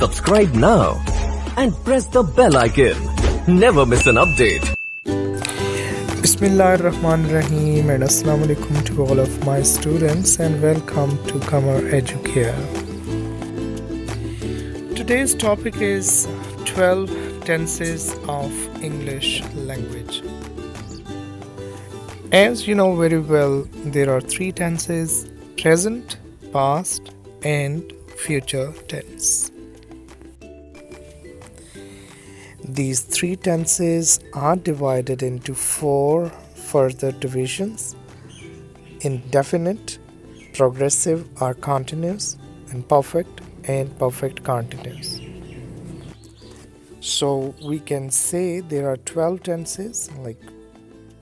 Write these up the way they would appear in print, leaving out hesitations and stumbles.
Subscribe now and press the bell icon. Never miss an update. Bismillahirrahmanirrahim and Assalamu alaikum to all of my students and welcome to Qamar Educare. Today's topic is 12 tenses of English language. As you know very well, there are 3 tenses: present, past and future tense. These 3 tenses are divided into 4 further divisions: indefinite, progressive or continuous, and perfect continuous. So we can say there are 12 tenses, like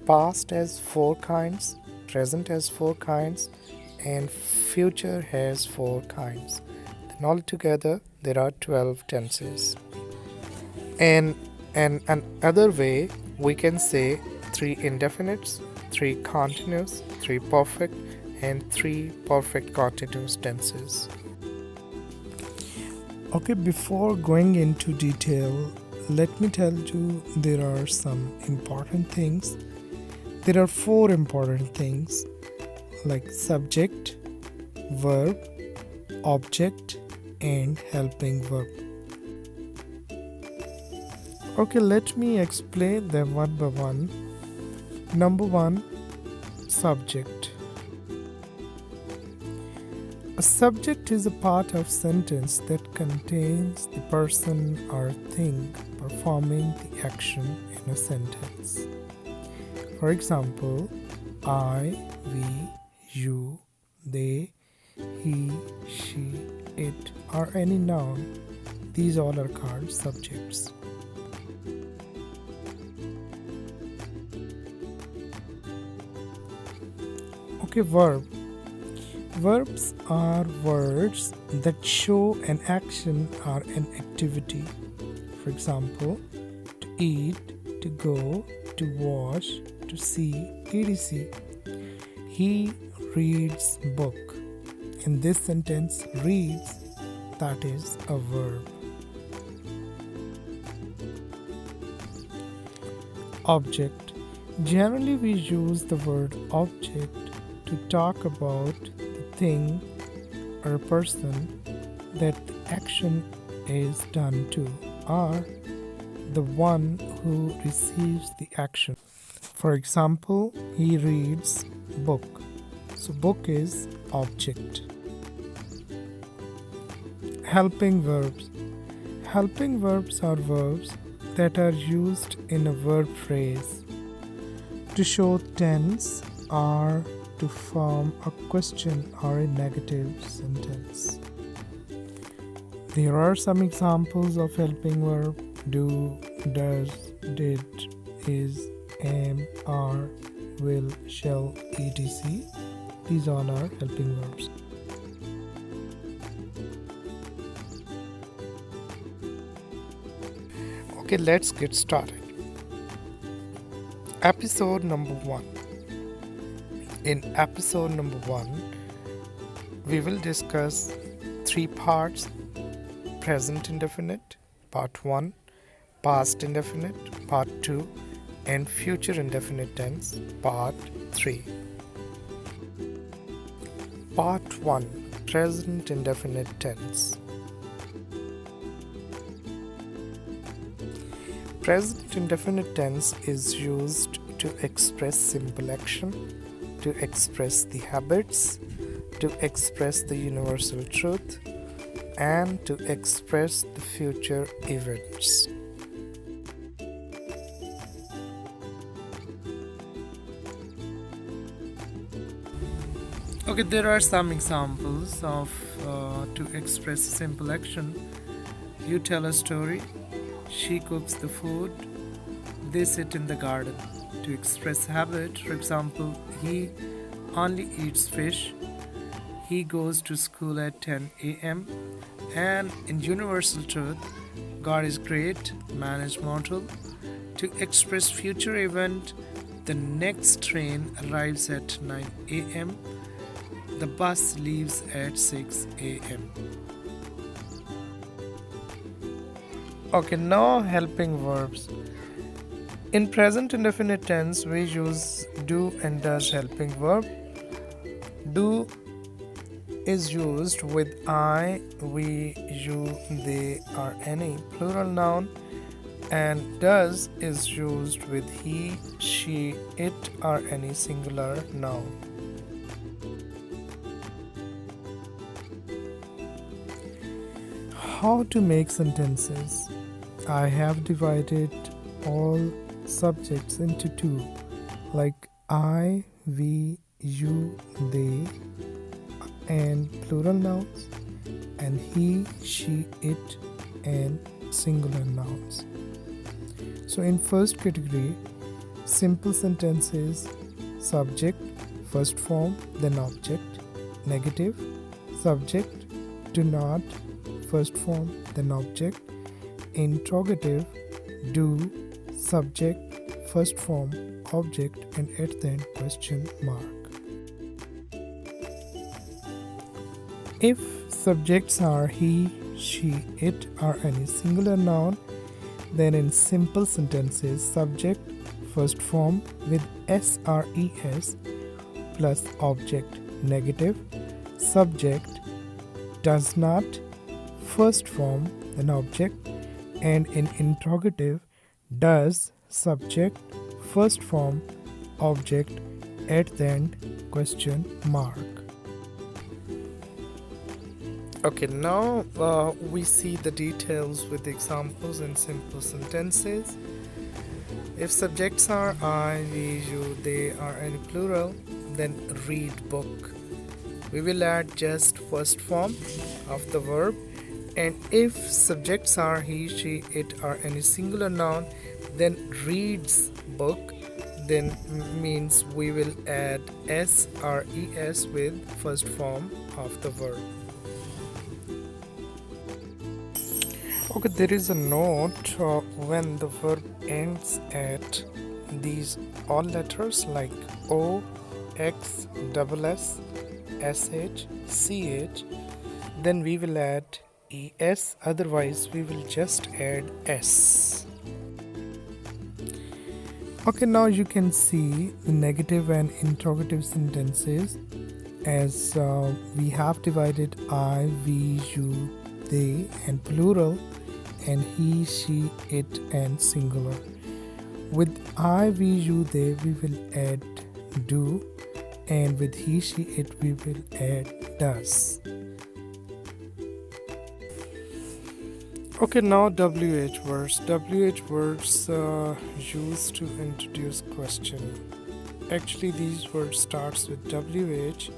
past has 4 kinds, present has 4 kinds, and future has 4 kinds. Then altogether there are 12 tenses. And another way we can say 3 indefinites, 3 continuous, 3 perfect, and 3 perfect continuous tenses. Okay, before going into detail, let me tell you there are some important things. There are 4 important things like subject, verb, object, and helping verb. Okay, let me explain them one by one. Number 1, subject. A subject is a part of sentence that contains the person or thing performing the action in a sentence. For example, I, we, you, they, he, she, it, or any noun. These all are called subjects. Okay, verb. Verbs are words that show an action or an activity. For example, to eat, to go, to watch, to see, etc. He reads book. In this sentence, reads, that is a verb. Object. Generally, we use the word object to talk about the thing or a person that the action is done to, or the one who receives the action. For example, he reads book. So book is object. Helping verbs. Helping verbs are verbs that are used in a verb phrase to show tense or to form a question or a negative sentence. There are some examples of helping verb: do, does, did, is, am, are, will, shall, etc. These all are helping verbs. Okay, let's get started. Episode number 1. In episode number 1, we will discuss 3 parts: present indefinite, part 1, past indefinite, part 2, and future indefinite tense, part 3. Part 1, present indefinite tense. Present indefinite tense is used to express simple action, to express the habits, to express the universal truth, and to express the future events. Okay, there are some examples of to express simple action. You tell a story, she cooks the food, they sit in the garden. To express habit, for example, he only eats fish, he goes to school at 10 a.m. And in universal truth, God is great, man is mortal. To express future event, the next train arrives at 9 a.m. The bus leaves at 6 a.m. Okay, now helping verbs. In present indefinite tense, we use do and does helping verb. Do is used with I, we, you, they, or any plural noun, and does is used with he, she, it, or any singular noun. How to make sentences? I have divided all subjects into two, like I, we, you, they, and plural nouns, and he, she, it, and singular nouns. So in first category, simple sentences, subject, first form, then object, negative, subject, do not, first form, then object, interrogative, do, subject, first form, object, and at the end question mark. If subjects are he, she, it, or any singular noun, then in simple sentences, subject, first form with SRES plus object, negative, subject, does not, first form, then object, and in interrogative, does, subject, first form, object, at the end question mark. Okay, now we see the details with the examples in simple sentences. If subjects are I, we, you, they, or any plural, then read book. We will add just first form of the verb. And if subjects are he, she, it, or any singular noun, then reads book, then means we will add s or es with first form of the verb. Okay, there is a note when the verb ends at these all letters like O, X, double S, SH, CH, then we will add ES, otherwise we will just add S. Okay, now you can see the negative and interrogative sentences as we have divided I, we, you, they, and plural, and he, she, it, and singular. With I, we, you, they, we will add do, and with he, she, it, we will add does. Okay, now WH words. WH words used to introduce question. Actually, these words starts with WH,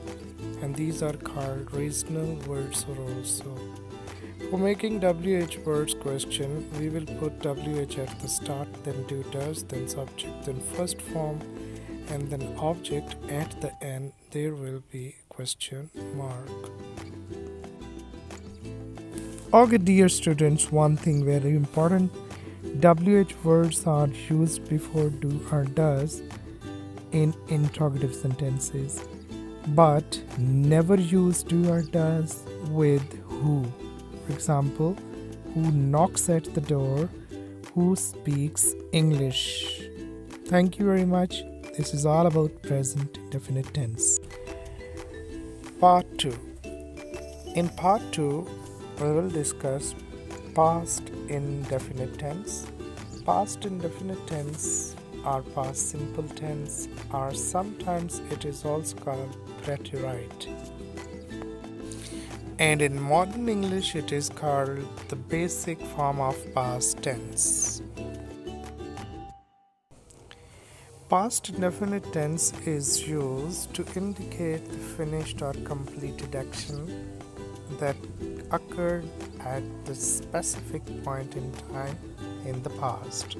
and these are called reasonal words also. For making WH words question, we will put WH at the start, then do, does, then subject, then first form, and then object. At the end, there will be question mark. Okay, dear students, one thing very important. WH words are used before do or does in interrogative sentences, but never use do or does with who. For example, who knocks at the door, who speaks English. Thank you very much. This is all about present indefinite tense. Part 2. In part 2, we will discuss past indefinite tense. Past indefinite tense or past simple tense, or sometimes it is also called preterite. And in modern English it is called the basic form of past tense. Past indefinite tense is used to indicate the finished or completed action that occurred at the specific point in time in the past.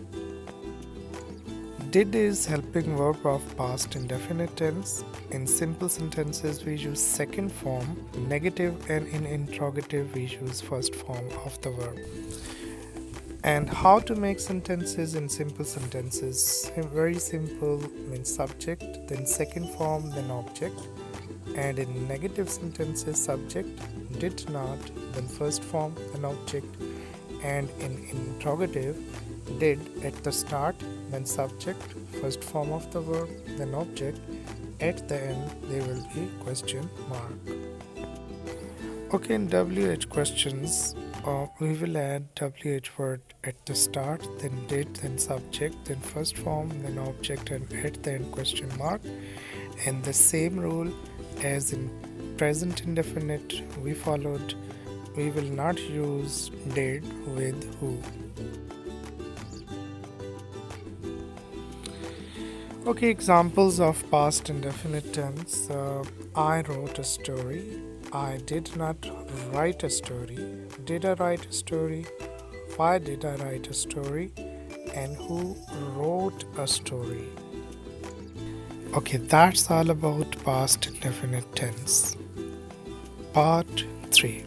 Did is helping verb of past indefinite tense. In simple sentences we use second form, negative, and in interrogative we use first form of the verb. And how to make sentences in simple sentences? Very simple, means subject, then second form, then object. And in negative sentences, subject, did not, then first form, then object, and in interrogative, did at the start, then subject, first form of the verb, then object. At the end, there will be question mark. Okay, in WH questions, we will add WH word at the start, then did, then subject, then first form, then object, and at the end question mark. And the same rule as in present indefinite we followed, we will not use did with who. Okay, examples of past indefinite tense. I wrote a story. I did not write a story. Did I write a story? Why did I write a story? And who wrote a story? Okay, that's all about past indefinite tense. Part 3.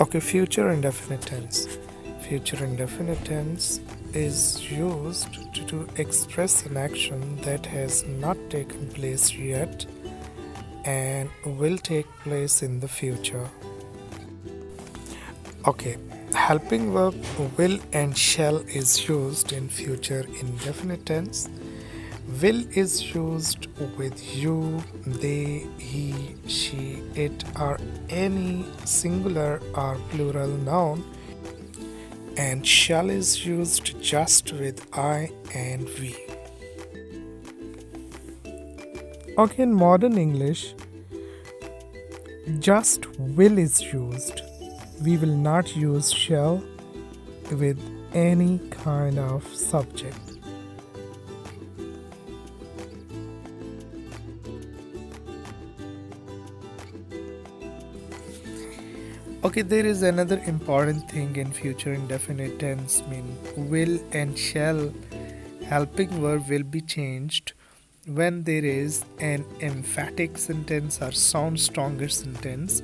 Okay, future indefinite tense. Future indefinite tense is used to express an action that has not taken place yet and will take place in the future. Okay, helping verb will and shall is used in future indefinite tense. Will is used with you, they, he, she, it, or any singular or plural noun, and shall is used just with I and we. Okay, in modern English, just will is used. We will not use shall with any kind of subject. Okay, there is another important thing in future indefinite tense, mean will and shall helping verb will be changed when there is an emphatic sentence or sound stronger sentence.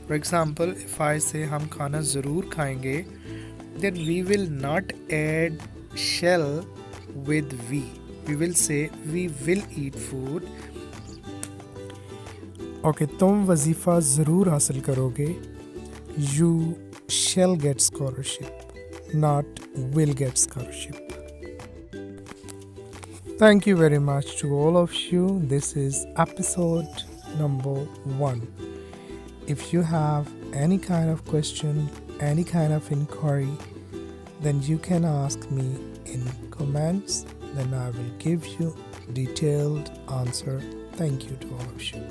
For example, if I say हम खाना ज़रूर खाएंगे, then we will not add shall with we. We will say we will eat food. Okay, तुम वजीफ़ा ज़रूर हासिल करोगे. You shall get scholarship, not will get scholarship. Thank you very much to all of you. This is episode number 1. If you have any kind of question, any kind of inquiry, then you can ask me in comments. Then I will give you detailed answer. Thank you to all of you.